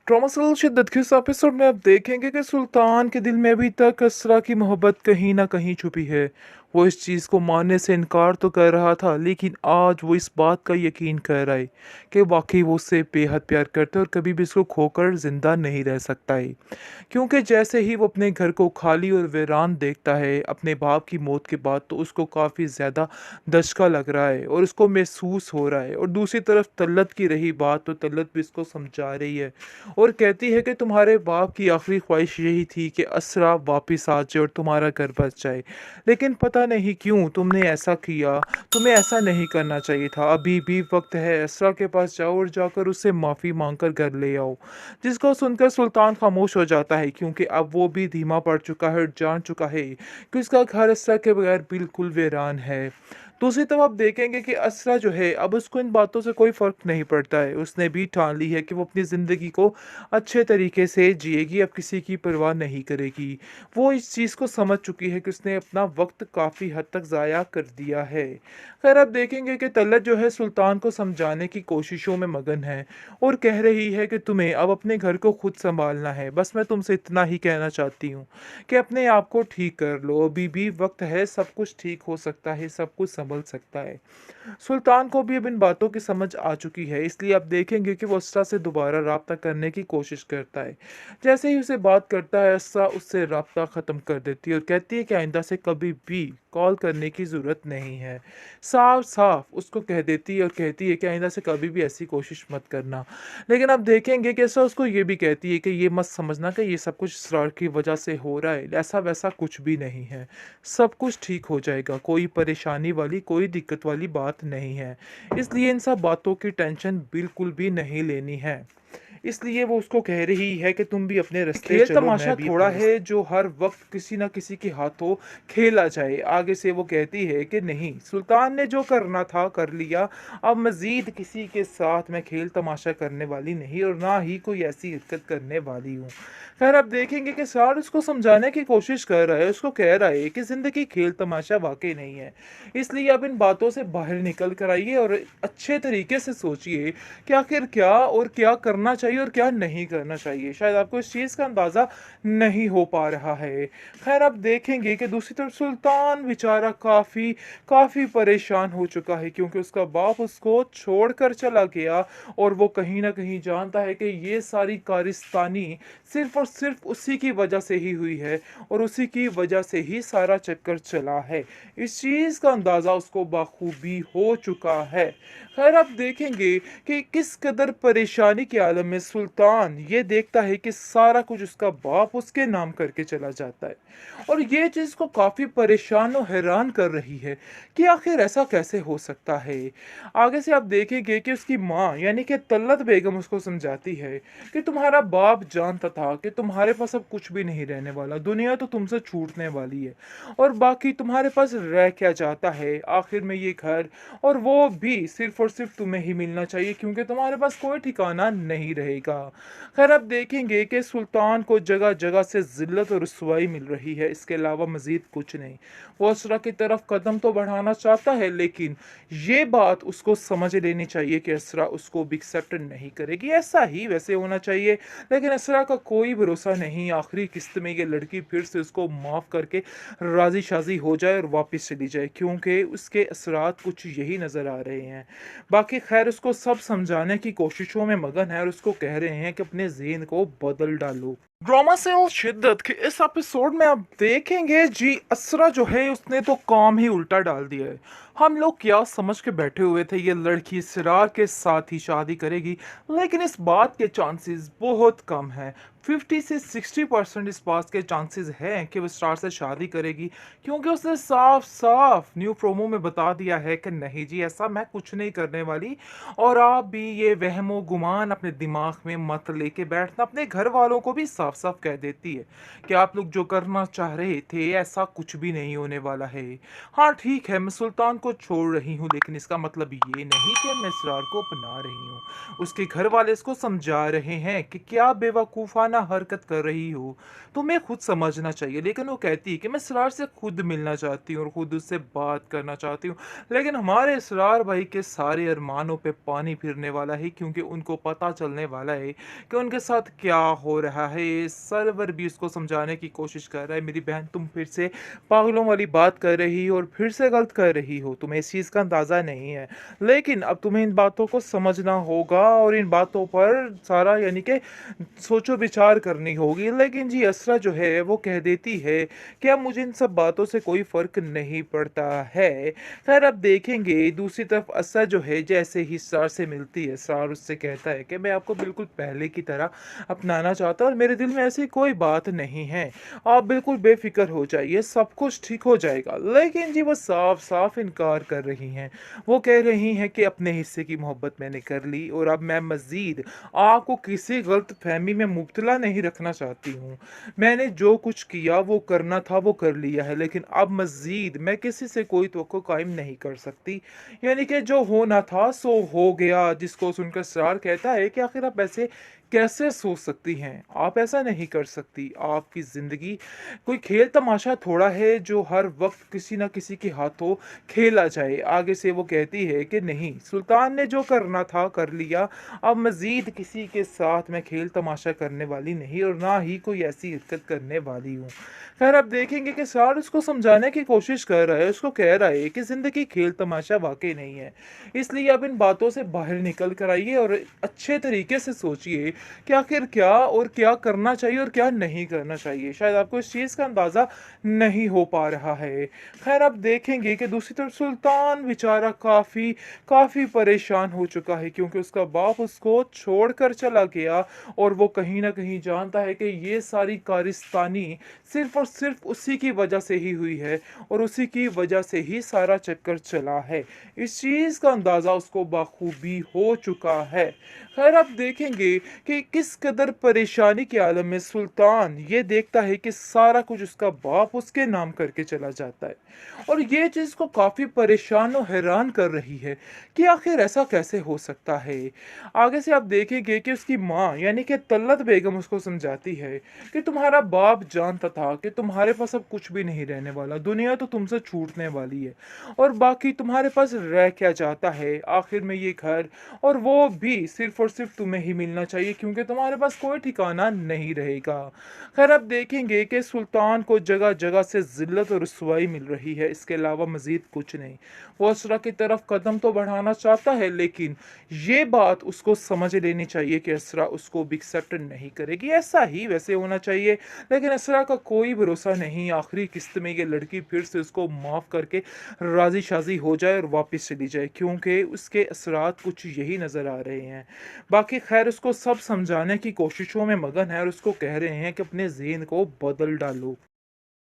Drama serial शिद्दत के इस एपिसोड में आप देखेंगे कि सुल्तान के दिल में अभी तक असरा की मोहब्बत कहीं ना कहीं छुपी है। वो इस चीज़ को मानने से इनकार तो कर रहा था, लेकिन आज वो इस बात का यकीन कर रहा है कि वाकई वो उससे बेहद प्यार करता है और कभी भी इसको खोकर जिंदा नहीं रह सकता है। क्योंकि जैसे ही वो अपने घर को खाली और वीरान देखता है अपने बाप की मौत के बाद, तो उसको काफ़ी ज़्यादा दचका लग रहा है और उसको महसूस हो रहा है। और दूसरी तरफ तल्लत की रही बात, तो तल्लत भी इसको समझा रही है और कहती है कि तुम्हारे बाप की आखिरी ख्वाहिश यही थी कि असरा वापस आ जाए और तुम्हारा घर बस जाए, लेकिन पता नहीं क्यों तुमने ऐसा किया। तुम्हें ऐसा नहीं करना चाहिए था। अभी भी वक्त है, असरा के पास जाओ और जाकर उससे माफ़ी मांगकर घर ले आओ। जिसको सुनकर सुल्तान खामोश हो जाता है, क्योंकि अब वो भी धीमा पड़ चुका है और जान चुका है कि उसका घर असरा के बगैर बिल्कुल वीरान है। दूसरी तरफ आप देखेंगे कि असरा जो है, अब उसको इन बातों से कोई फ़र्क नहीं पड़ता है। उसने भी ठान ली है कि वो अपनी ज़िंदगी को अच्छे तरीके से जिएगी, अब किसी की परवाह नहीं करेगी। वो इस चीज़ को समझ चुकी है कि उसने अपना वक्त काफ़ी हद तक ज़ाया कर दिया है। खैर, अब देखेंगे कि तलत जो है सुल्तान को समझाने की कोशिशों में मगन है और कह रही है कि तुम्हें अब अपने घर को खुद संभालना है। बस मैं तुमसे इतना ही कहना चाहती हूँ कि अपने आप को ठीक कर लो। अभी भी वक्त है, सब कुछ ठीक हो सकता है, सब कुछ संभल सकता है। सुल्तान को भी अब इन बातों की समझ आ चुकी है, इसलिए आप देखेंगे कि वो असरा से दोबारा राब्ता करने की कोशिश करता है। जैसे ही उसे बात करता है, असरा उससे राब्ता ख़त्म कर देती है और कहती है कि आइंदा से कभी भी कॉल करने की ज़रूरत नहीं है। साफ साफ उसको कह देती है और कहती है कि आइंदा से कभी भी ऐसी कोशिश मत करना। लेकिन आप देखेंगे कि असरा उसको ये भी कहती है कि ये मत समझना कि ये सब कुछ इसरार की वजह से हो रहा है, ऐसा वैसा कुछ भी नहीं है। सब कुछ ठीक हो जाएगा, कोई परेशानी वाली, कोई दिक्कत वाली बात नहीं है। इसलिए इन सब बातों की टेंशन बिल्कुल भी नहीं लेनी है। इसलिए वो उसको कह रही है कि तुम भी अपने रास्ते खेल चलो, मैं तमाशा भी थोड़ा अपने रास्ते। है जो हर वक्त किसी ना किसी के हाथों खेला जाए। आगे से वो कहती है कि नहीं, सुल्तान ने जो करना था कर लिया, अब मजीद किसी के साथ मैं खेल तमाशा करने वाली नहीं और ना ही कोई ऐसी हरकत करने वाली हूँ। खैर, अब देखेंगे कि सार उसको समझाने की कोशिश कर रहा है, उसको कह रहा है कि जिंदगी खेल तमाशा वाकई नहीं है। इसलिए अब इन बातों से बाहर निकल कर आइए और अच्छे तरीके से सोचिए कि आखिर क्या और क्या करना चाहिए और क्या नहीं करना चाहिए। शायद आपको इस चीज़ का अंदाज़ा नहीं हो पा रहा है। खैर, अब देखेंगे कि दूसरी तरफ सुल्तान बेचारा काफ़ी काफ़ी परेशान हो चुका है, क्योंकि उसका बाप उसको छोड़कर चला गया और वो कहीं न कहीं जानता है कि ये सारी कारस्तानी सिर्फ़ और सिर्फ़ उसी की वजह से ही हुई है और उसी की वजह से ही सारा चक्कर चला है। इस चीज़ का अंदाज़ा उसको बाखूबी हो चुका है। खैर, आप देखेंगे कि किस कदर परेशानी के आलम में सुल्तान ये देखता है कि सारा कुछ उसका बाप उसके नाम करके चला जाता है। और ये चीज़ को काफ़ी परेशान और हैरान कर रही है कि आखिर ऐसा कैसे हो सकता है। आगे से आप देखेंगे कि उसकी माँ यानी कि तल्लत बेगम उसको समझाती है कि तुम्हारा बाप जानता था कि तुम्हारे पास अब कुछ भी नहीं रहने वाला, दुनिया तो तुमसे छूटने वाली है और बाकी तुम्हारे पास रह क्या जाता है आखिर में ये घर, और वो भी सिर्फ और सिर्फ तुम्हें ही मिलना चाहिए क्योंकि तुम्हारे पास कोई ठिकाना नहीं रहेगा। खैर, अब देखेंगे कि सुल्तान को जगह जगह से जिल्लत और रुसवाई मिल रही है, इसके अलावा मजीद कुछ नहीं। वो असरा की तरफ कदम तो बढ़ाना चाहता है, लेकिन ये बात उसको समझ लेनी चाहिए कि असरा उसको भी एक्सेप्ट नहीं करेगी। ऐसा ही वैसे होना चाहिए, लेकिन असरा का कोई भरोसा नहीं, आखिरी किस्त में ये लड़की फिर से उसको माफ़ करके राजी शाजी हो जाए और वापस चली जाए, क्योंकि उसके असरात कुछ यही नज़र आ रहे हैं। बाकी खैर, उसको सब समझाने की कोशिशों में मगन है और उसको कह रहे हैं कि अपने ज़हन को बदल डालो। ड्रामा सीरियल शिद्दत के इस एपिसोड में आप देखेंगे जी, असरा जो है उसने तो काम ही उल्टा डाल दिया है। हम लोग क्या समझ के बैठे हुए थे ये लड़की सिरार के साथ ही शादी करेगी, लेकिन इस बात के चांसेस बहुत कम हैं। 50 से 60% इस बात के चांसेस हैं कि वो स्टार से शादी करेगी, क्योंकि उसने साफ साफ न्यू प्रोमो में बता दिया है कि नहीं जी, ऐसा मैं कुछ नहीं करने वाली। और आप भी ये वहमो गुमान अपने दिमाग में मत लेके बैठना, अपने घर वालों को भी साफ साफ-साफ कह देती है कि आप लोग जो करना चाह रहे थे ऐसा कुछ भी नहीं होने वाला है। हाँ, ठीक है मैं सुल्तान को छोड़ रही हूँ लेकिन इसका मतलब ये नहीं कि मैं इसरार को अपना रही हूँ। उसके घर वाले इसको समझा रहे हैं कि क्या बेवकूफ़ाना हरकत कर रही हो, तुम्हें खुद समझना चाहिए। लेकिन वो कहती है कि मैं इसरार से खुद मिलना चाहती हूँ और खुद उससे बात करना चाहती हूँ। लेकिन हमारे इसरार भाई के सारे अरमानों पे पानी फिरने वाला है क्योंकि उनको पता चलने वाला है कि उनके साथ क्या हो रहा है। सरवर भी उसको समझाने की कोशिश कर रहा है, मेरी बहन तुम फिर से पागलों वाली बात कर रही हो और फिर से गलत कर रही हो, तुम्हें इस चीज़ का अंदाज़ा नहीं है। लेकिन अब तुम्हें इन बातों को समझना होगा और इन बातों पर सारा यानी कि सोचो विचार करनी होगी। लेकिन जी असरा जो है वो कह देती है कि अब मुझे इन सब बातों से कोई फ़र्क नहीं पड़ता है। खैर अब देखेंगे दूसरी तरफ असरा जो है जैसे ही इसरार से मिलती है, इसरार उससे कहता है कि मैं आपको बिल्कुल पहले की तरह अपनाना चाहता हूँ और मेरे दिल में ऐसी कोई बात नहीं है। आप बिल्कुल बेफ़िक्र हो जाइए, सब कुछ ठीक हो जाएगा। लेकिन जी वो साफ-साफ इनकार कर रही हैं। वो कह रही हैं कि अपने हिस्से की मोहब्बत मैंने कर ली और अब मैं मज़ीद आपको किसी गलतफ़हमी में मुब्तला नहीं रखना चाहती हूँ। मैंने जो कुछ किया वो करना था वो कर लिया है, लेकिन अब मज़ीद मैं किसी से कोई तवक्को कायम नहीं कर सकती। यानी कि जो होना था सो हो गया, जिसको सुनकर इसरार कहता है कि आखिर आप ऐसे कैसे सोच सकती हैं? आप ऐसा नहीं कर सकती। आपकी ज़िंदगी कोई खेल तमाशा थोड़ा है जो हर वक़्त किसी न किसी के हाथों खेला जाए। आगे से वो कहती है कि नहीं, सुल्तान ने जो करना था कर लिया, अब मज़ीद किसी के साथ मैं खेल तमाशा करने वाली नहीं और ना ही कोई ऐसी हरकत करने वाली हूँ। ख़ैर अब देखेंगे कि सार उसको समझाने की कोशिश कर रहा है, उसको कह रहा है कि ज़िंदगी खेल तमाशा वाक़ई नहीं है। इसलिए आप इन बातों से बाहर निकल कर आइए और अच्छे तरीके से सोचिए कि आखिर क्या और क्या करना चाहिए और क्या नहीं करना चाहिए। शायद आपको इस चीज़ का अंदाज़ा नहीं हो पा रहा है। ख़ैर अब देखेंगे कि दूसरी तरफ सुल्तान बेचारा काफ़ी परेशान हो चुका है क्योंकि उसका बाप उसको छोड़कर चला गया और वो कहीं न कहीं जानता है कि ये सारी कारिस्तानी सिर्फ़ और सिर्फ़ उसी की वजह से ही हुई है और उसी की वजह से ही सारा चक्कर चला है। इस चीज़ का अंदाज़ा उसको बाखूबी हो चुका है। ख़ैर अब देखेंगे कि किस कदर परेशानी के आलम में सुल्तान ये देखता है कि सारा कुछ उसका बाप उसके नाम करके चला जाता है और ये चीज़ को काफ़ी परेशान और हैरान कर रही है कि आखिर ऐसा कैसे हो सकता है। आगे से आप देखेंगे कि उसकी माँ यानी कि तल्लत बेगम उसको समझाती है कि तुम्हारा बाप जानता था कि तुम्हारे पास अब कुछ भी नहीं रहने वाला, दुनिया तो तुमसे छूटने वाली है और बाकी तुम्हारे पास रह क्या जाता है, आखिर में ये घर और वो भी सिर्फ़ और सिर्फ़ तुम्हें ही मिलना चाहिए क्योंकि तुम्हारे पास कोई ठिकाना नहीं रहेगा। ख़ैर अब देखेंगे कि सुल्तान को जगह-जगह से ज़िल्लत और रुसवाई मिल रही है, इसके अलावा मज़ीद कुछ नहीं। वो असरा की तरफ कदम तो बढ़ाना चाहता है लेकिन ये बात उसको समझ लेनी चाहिए कि असरा उसको भी एक्सेप्ट नहीं करेगी। ऐसा ही वैसे होना चाहिए लेकिन असरा का कोई भरोसा नहीं, आखिरी किस्त में ये लड़की फिर से उसको माफ़ करके राज़ी-शाज़ी हो जाए और वापस चली जाए क्योंकि उसके असरात कुछ यही नज़र आ रहे हैं। बाकी ख़ैर उसको सब समझाने की कोशिशों में मगन है और उसको कह रहे हैं कि अपने ज़हन को बदल डालो।